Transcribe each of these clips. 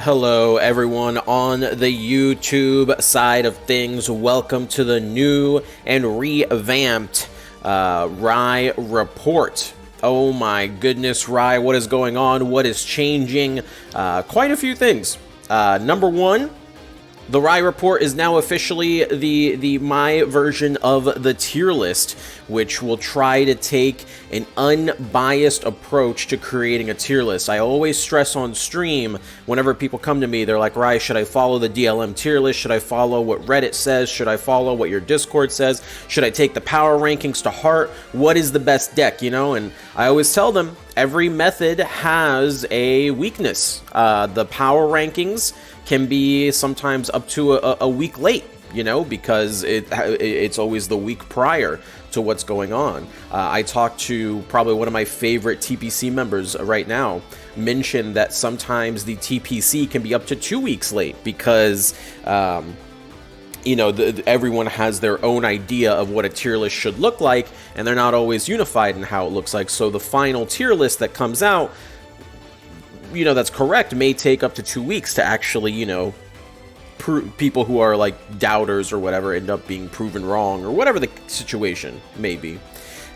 Hello everyone on the YouTube side of things. Welcome to the new and revamped Rye Report. Oh my goodness, Rye, what is going on? What is changing? Quite a few things. Number one, the Rye Report is now officially the my version of the tier list, which will try to take an unbiased approach to creating a tier list. I always stress on stream, whenever people come to me, they're like, Rye, should I follow the DLM tier list? Should I follow what Reddit says? Should I follow what your Discord says? Should I take the power rankings to heart? What is the best deck, you know? And I always tell them, every method has a weakness. The power rankings can be sometimes up to a week late, you know, because it's always the week prior to what's going on. I talked to probably one of my favorite TPC members right now, mentioned that sometimes the TPC can be up to 2 weeks late because you know, everyone has their own idea of what a tier list should look like, and they're not always unified in how it looks like. So the final tier list that comes out, you know, that's correct, may take up to 2 weeks to actually, you know, people who are like doubters or whatever end up being proven wrong, or whatever the situation may be.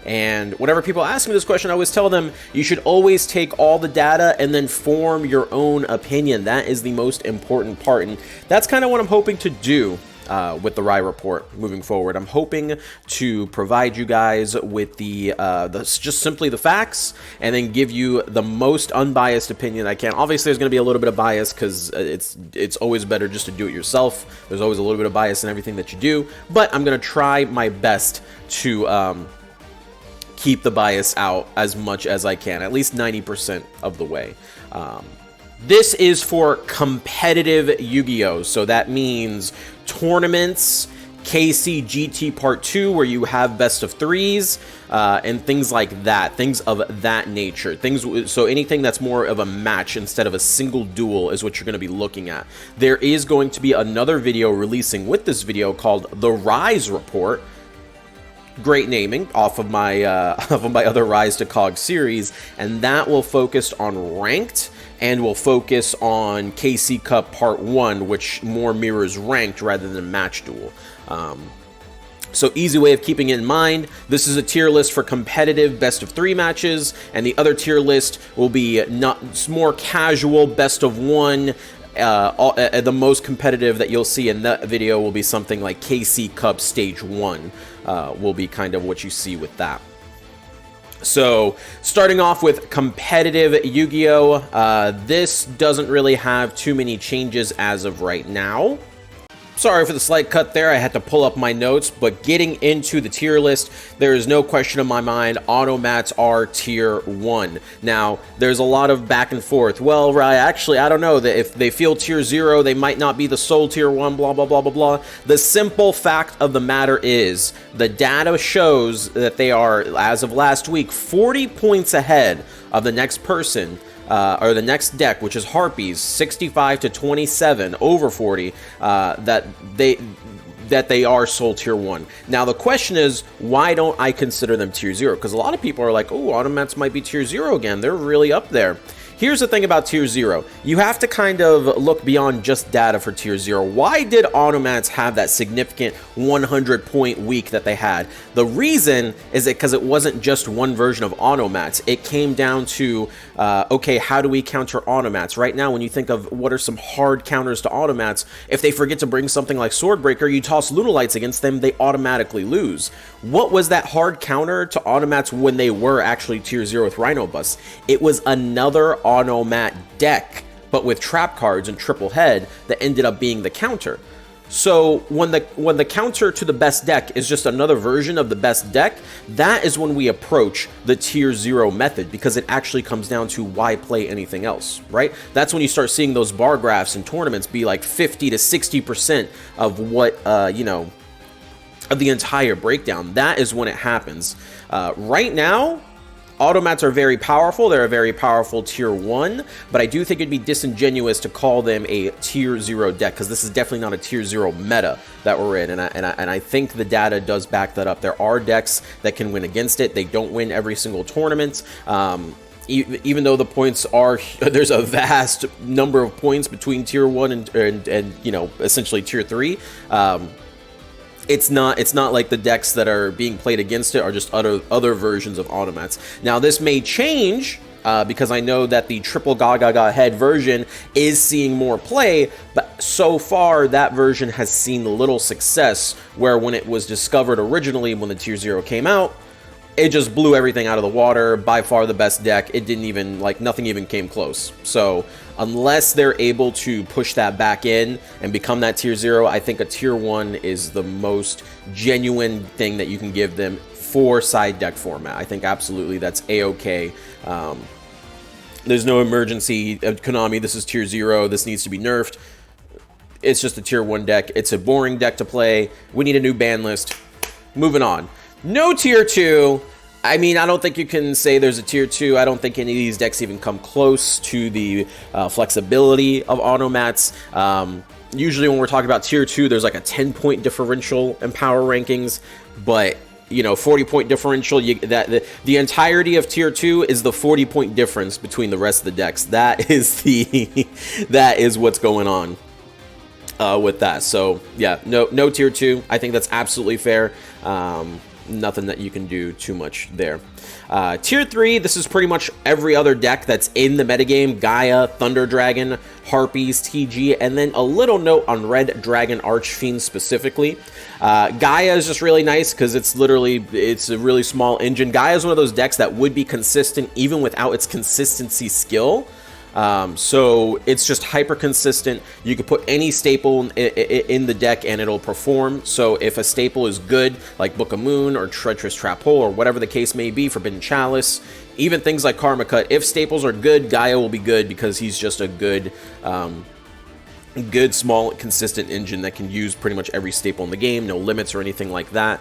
And whenever people ask me this question, I always tell them, you should always take all the data and then form your own opinion. That is the most important part, and that's kind of what I'm hoping to do with the Rye Report moving forward. I'm hoping to provide you guys with just simply the facts, and then give you the most unbiased opinion I can. Obviously, there's going to be a little bit of bias because it's always better just to do it yourself. There's always a little bit of bias in everything that you do, but I'm going to try my best to keep the bias out as much as I can, at least 90% of the way. This is for competitive Yu-Gi-Oh! So that means tournaments, KCGT Part 2, where you have best of threes, and things like that, things of that nature. So anything that's more of a match instead of a single duel is what you're going to be looking at. There is going to be another video releasing with this video called the Rise Report. Great naming, off of my other Rise to Cog series, and that will focus on ranked, and will focus on KC Cup Part 1, which more mirrors ranked rather than match duel. So easy way of keeping it in mind, this is a tier list for competitive best of 3 matches, and the other tier list will be more casual best of 1. The most competitive that you'll see in that video will be something like KC Cup Stage 1, will be kind of what you see with that. So, starting off with competitive Yu-Gi-Oh! This doesn't really have too many changes as of right now. Sorry for the slight cut there, I had to pull up my notes, but getting into the tier list, there is no question in my mind, Automats are tier 1. Now, there's a lot of back and forth. Well, Rye, actually, I don't know, that if they feel tier 0, they might not be the sole tier 1, blah, blah, blah, blah, blah. The simple fact of the matter is, the data shows that they are, as of last week, 40 points ahead of the next person, or the next deck, which is Harpies, 65 to 27, over 40, that they are sole tier 1. Now the question is, why don't I consider them tier 0? Because a lot of people are like, oh, Automats might be tier 0 again. They're really up there. Here's the thing about tier 0. You have to kind of look beyond just data for tier 0. Why did Automats have that significant 100-point week that they had? The reason is because it wasn't just one version of Automats. It came down to, okay, how do we counter Automats? Right now, when you think of what are some hard counters to Automats, if they forget to bring something like Swordbreaker, you toss Lunalights against them, they automatically lose. What was that hard counter to Automats when they were actually tier 0 with Rhino Bus? It was another Onomat deck, but with trap cards and triple head, that ended up being the counter. So when the counter to the best deck is just another version of the best deck, that is when we approach the tier 0 method, because it actually comes down to why play anything else, right? That's when you start seeing those bar graphs in tournaments be like 50 to 60% of what, you know, of the entire breakdown. That is when it happens. Right now, Automats are very powerful. They're a very powerful tier 1, but I do think it'd be disingenuous to call them a tier 0 deck, because this is definitely not a tier 0 meta that we're in, and I think the data does back that up. There are decks that can win against it. They don't win every single tournament. even though the points are, there's a vast number of points between tier 1 and you know, essentially tier 3. It's not like the decks that are being played against it are just other versions of Onomats. Now this may change, because I know that the triple Gaga head version is seeing more play, but so far that version has seen little success, where when it was discovered originally when the tier 0 came out, it just blew everything out of the water. By far the best deck. It didn't even, like, nothing even came close. So unless they're able to push that back in and become that tier 0, I think a tier 1 is the most genuine thing that you can give them for side deck format. I think absolutely that's a-okay. There's no emergency. Konami, this is tier 0. This needs to be nerfed. It's just a tier 1 deck. It's a boring deck to play. We need a new ban list. Moving on. No tier 2. I mean, I don't think you can say there's a tier 2. I don't think any of these decks even come close to the flexibility of Onomats. Usually when we're talking about tier 2, there's like a 10-point differential in power rankings, but you know, 40-point differential, the entirety of tier 2 is the 40-point difference between the rest of the decks. That is that is what's going on with that. So yeah, no tier 2. I think that's absolutely fair. Nothing that you can do too much there. Tier 3, this is pretty much every other deck that's in the metagame. Gaia, Thunder Dragon, Harpies, TG, and then a little note on Red Dragon Archfiend specifically. Gaia is just really nice because it's a really small engine. Gaia is one of those decks that would be consistent even without its consistency skill. So it's just hyper consistent. You could put any staple in the deck and it'll perform. So if a staple is good, like Book of Moon or Treacherous Trap Hole or whatever the case may be, Forbidden Chalice, even things like Karma Cut, if staples are good, Gaia will be good because he's just a good small consistent engine that can use pretty much every staple in the game, no limits or anything like that,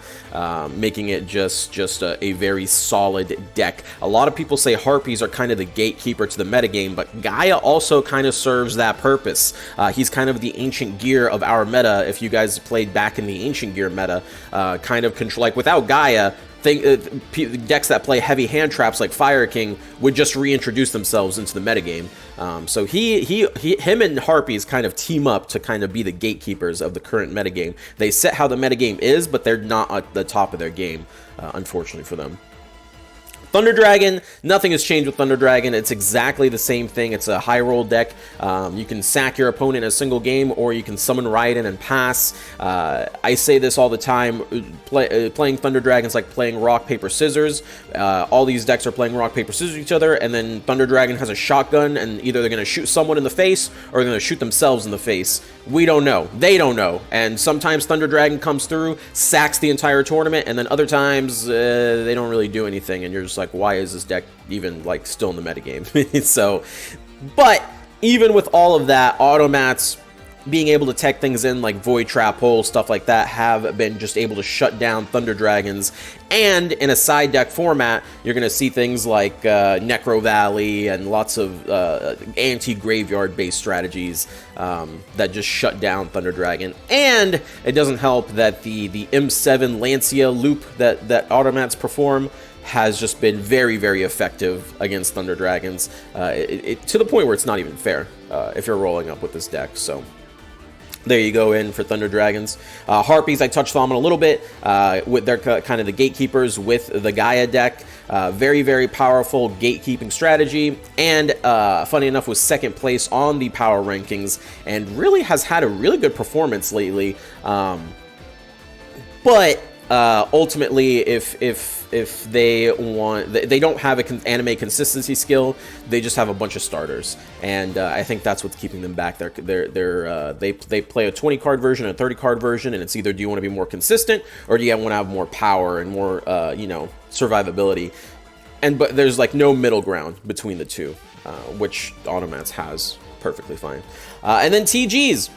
making it just a very solid deck. A lot of people say Harpies are kind of the gatekeeper to the metagame, but Gaia also kind of serves that purpose. He's kind of the Ancient Gear of our meta. If you guys played back in the Ancient Gear meta, kind of control, like without Gaia, decks that play heavy hand traps like Fire King would just reintroduce themselves into the metagame. So him and Harpies kind of team up to kind of be the gatekeepers of the current metagame. They set how the metagame is, but they're not at the top of their game, unfortunately for them. Thunder Dragon, nothing has changed with Thunder Dragon. It's exactly the same thing. It's a high roll deck. You can sack your opponent in a single game, or you can summon Raiden and pass. I say this all the time. Playing Thunder Dragon's like playing rock, paper, scissors. All these decks are playing rock, paper, scissors each other, and then Thunder Dragon has a shotgun, and either they're going to shoot someone in the face, or they're going to shoot themselves in the face. We don't know. They don't know. And sometimes Thunder Dragon comes through, sacks the entire tournament, and then other times they don't really do anything, and you're just like, why is this deck even like still in the metagame? So, but even with all of that, Automats being able to tech things in like Void Trap Hole, stuff like that, have been just able to shut down Thunder Dragons. And in a side deck format, you're going to see things like Necro Valley and lots of anti-graveyard based strategies that just shut down Thunder Dragon. And it doesn't help that the M7 Lancia loop that Automats perform has just been very, very effective against Thunder Dragons, to the point where it's not even fair if you're rolling up with this deck. So there you go in for Thunder Dragons. Harpies, I touched on a little bit. They're kind of the gatekeepers with the Gaia deck. Very, very powerful gatekeeping strategy. And funny enough, was second place on the power rankings and really has had a really good performance lately. But ultimately, if they want, they don't have an anime consistency skill. They just have a bunch of starters, and I think that's what's keeping them back. They play a 20 card version, a 30 card version, and it's either do you want to be more consistent or do you want to have more power and more survivability. But there's like no middle ground between the two, which Automats has perfectly fine. And then TGs.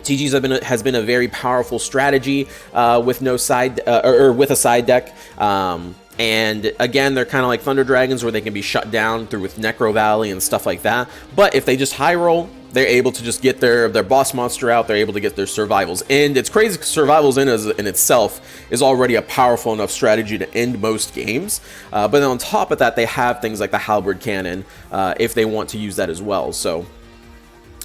TGs has been a very powerful strategy with no side or with a side deck, and again they're kind of like Thunder Dragons where they can be shut down with Necro Valley and stuff like that. But if they just high roll, they're able to just get their boss monster out. They're able to get their survivals. And it's crazy because survivals in itself is already a powerful enough strategy to end most games. But then on top of that, they have things like the halberd cannon if they want to use that as well. So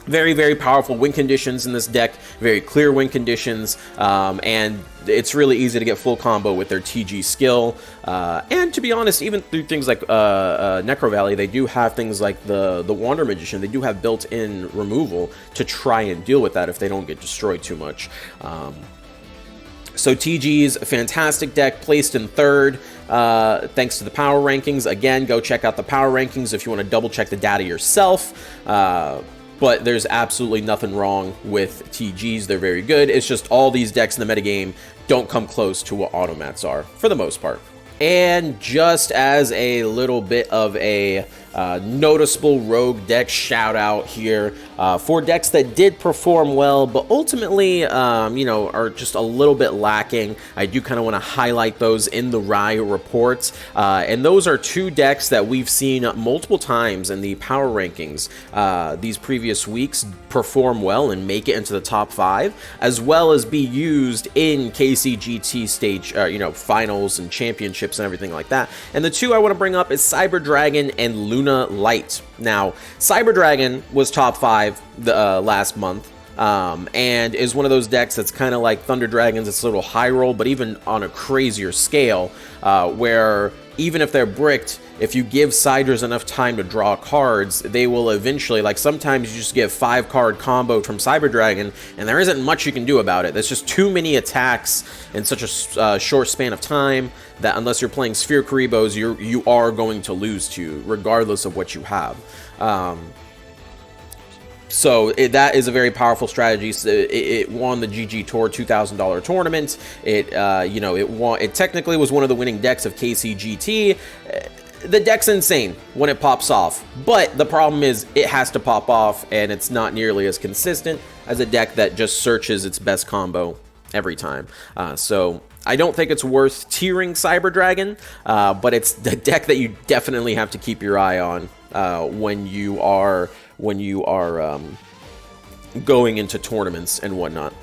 very, very powerful win conditions in this deck, very clear win conditions, and it's really easy to get full combo with their TG skill. And to be honest, even through things like Necro Valley, they do have things like the Wander Magician. They do have built-in removal to try and deal with that if they don't get destroyed too much. So TG's a fantastic deck, placed in 3rd, thanks to the power rankings. Again, go check out the power rankings if you want to double check the data yourself. But there's absolutely nothing wrong with TGs. They're very good. It's just all these decks in the metagame don't come close to what Automats are, for the most part. And just as a little bit of a noticeable rogue deck shout out here for decks that did perform well, but ultimately, you know, are just a little bit lacking. I do kind of want to highlight those in the Rye reports. And those are 2 decks that we've seen multiple times in the power rankings these previous weeks perform well and make it into the top 5, as well as be used in KCGT stage, you know, finals and championships and everything like that. And the 2 I want to bring up is Cyber Dragon and Luna Light. Now, Cyber Dragon was top 5 last month, and is one of those decks that's kind of like Thunder Dragons. It's a little high roll, but even on a crazier scale, where even if they're bricked, if you give siders enough time to draw cards, they will eventually, like sometimes you just get 5-card combo from Cyber Dragon, and there isn't much you can do about it. There's just too many attacks in such a short span of time that unless you're playing Sphere Karibos, you are going to lose to, regardless of what you have. So that is a very powerful strategy. So it won the GG Tour $2,000 tournament. It technically was one of the winning decks of KCGT. The deck's insane when it pops off, but the problem is it has to pop off, and it's not nearly as consistent as a deck that just searches its best combo every time. So I don't think it's worth tiering Cyber Dragon, but it's the deck that you definitely have to keep your eye on when you are going into tournaments and whatnot.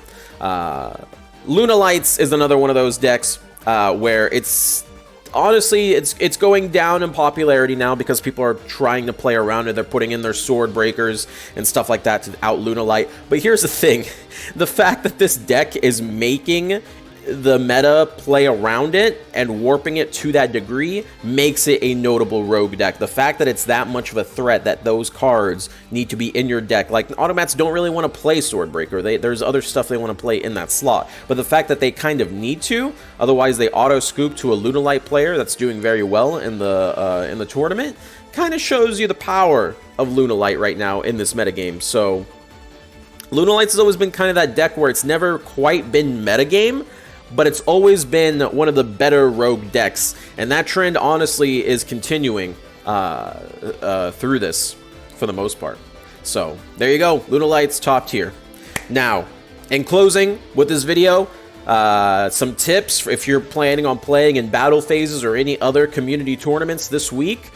Luna Lights is another one of those decks where it's honestly it's going down in popularity now because people are trying to play around it. They're putting in their sword breakers and stuff like that to out Luna Light. But here's the thing, the fact that this deck is making the meta play around it and warping it to that degree makes it a notable rogue deck. The fact that it's that much of a threat that those cards need to be in your deck, like Automats don't really want to play Swordbreaker. There's other stuff they want to play in that slot, but the fact that they kind of need to, otherwise they auto scoop to a Lunalight player that's doing very well in the tournament, kind of shows you the power of Lunalight right now in this metagame. So Lunalight's has always been kind of that deck where it's never quite been metagame, but it's always been one of the better rogue decks, and that trend honestly is continuing through this for the most part. So there you go, Lunalight's top tier. Now, in closing with this video, some tips if you're planning on playing in battle phases or any other community tournaments this week.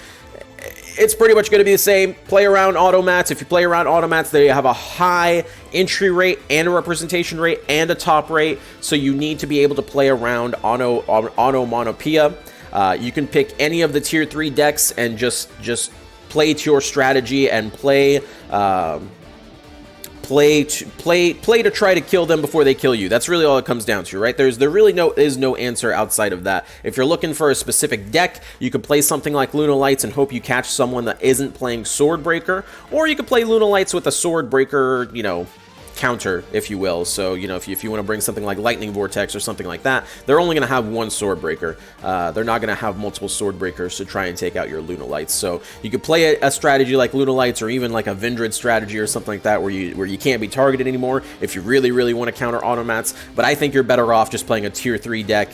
It's pretty much going to be the same. Play around Automats. If you play around Automats, they have a high entry rate and a representation rate and a top rate, so you need to be able to play around Onomatomayhem. You can pick any of the tier 3 decks and just play to your strategy and play to try to kill them before they kill you. That's really all it comes down to, right? There really is no answer outside of that. If you're looking for a specific deck, you could play something like Lunalights and hope you catch someone that isn't playing Swordbreaker, or you could play Lunalights with a Swordbreaker, you know, counter, if you will. So, you know, if you want to bring something like Lightning Vortex or something like that, they're only going to have one Swordbreaker. They're not going to have multiple Swordbreakers to try and take out your Lunalights. So you could play a strategy like Lunalights, or even like a Vindred strategy or something like that, where you can't be targeted anymore if you really want to counter Automats. But I think you're better off just playing a tier 3 deck.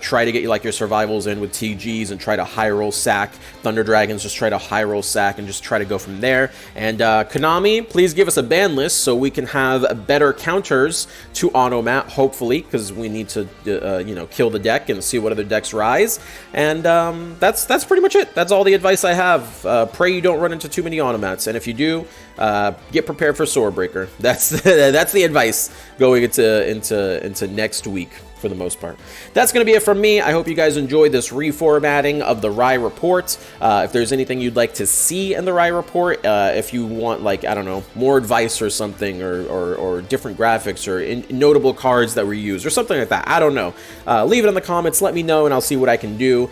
Try to get like your survivals in with TGs and try to high roll sack Thunder Dragons. Just try to high roll sack and just try to go from there. And Konami, please give us a ban list so we can have have better counters to Onomat, hopefully, because we need to, you know, kill the deck and see what other decks rise. And that's pretty much it. That's all the advice I have. Pray you don't run into too many Onomats, and if you do, get prepared for Swordbreaker. That's the advice going into next week, for the most part. That's going to be it from me. I hope you guys enjoyed this reformatting of the Rye Report. If there's anything you'd like to see in the Rye Report, if you want, like, I don't know, more advice or something, or different graphics, or notable cards that were used, or something like that, I don't know. Leave it in the comments, let me know, and I'll see what I can do.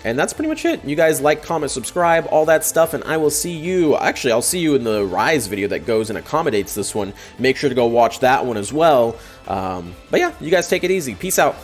And that's pretty much it. You guys like, comment, subscribe, all that stuff, and I will see you. Actually, I'll see you in the Rise video that goes and accommodates this one. Make sure to go watch that one as well. But yeah, you guys take it easy. Peace out.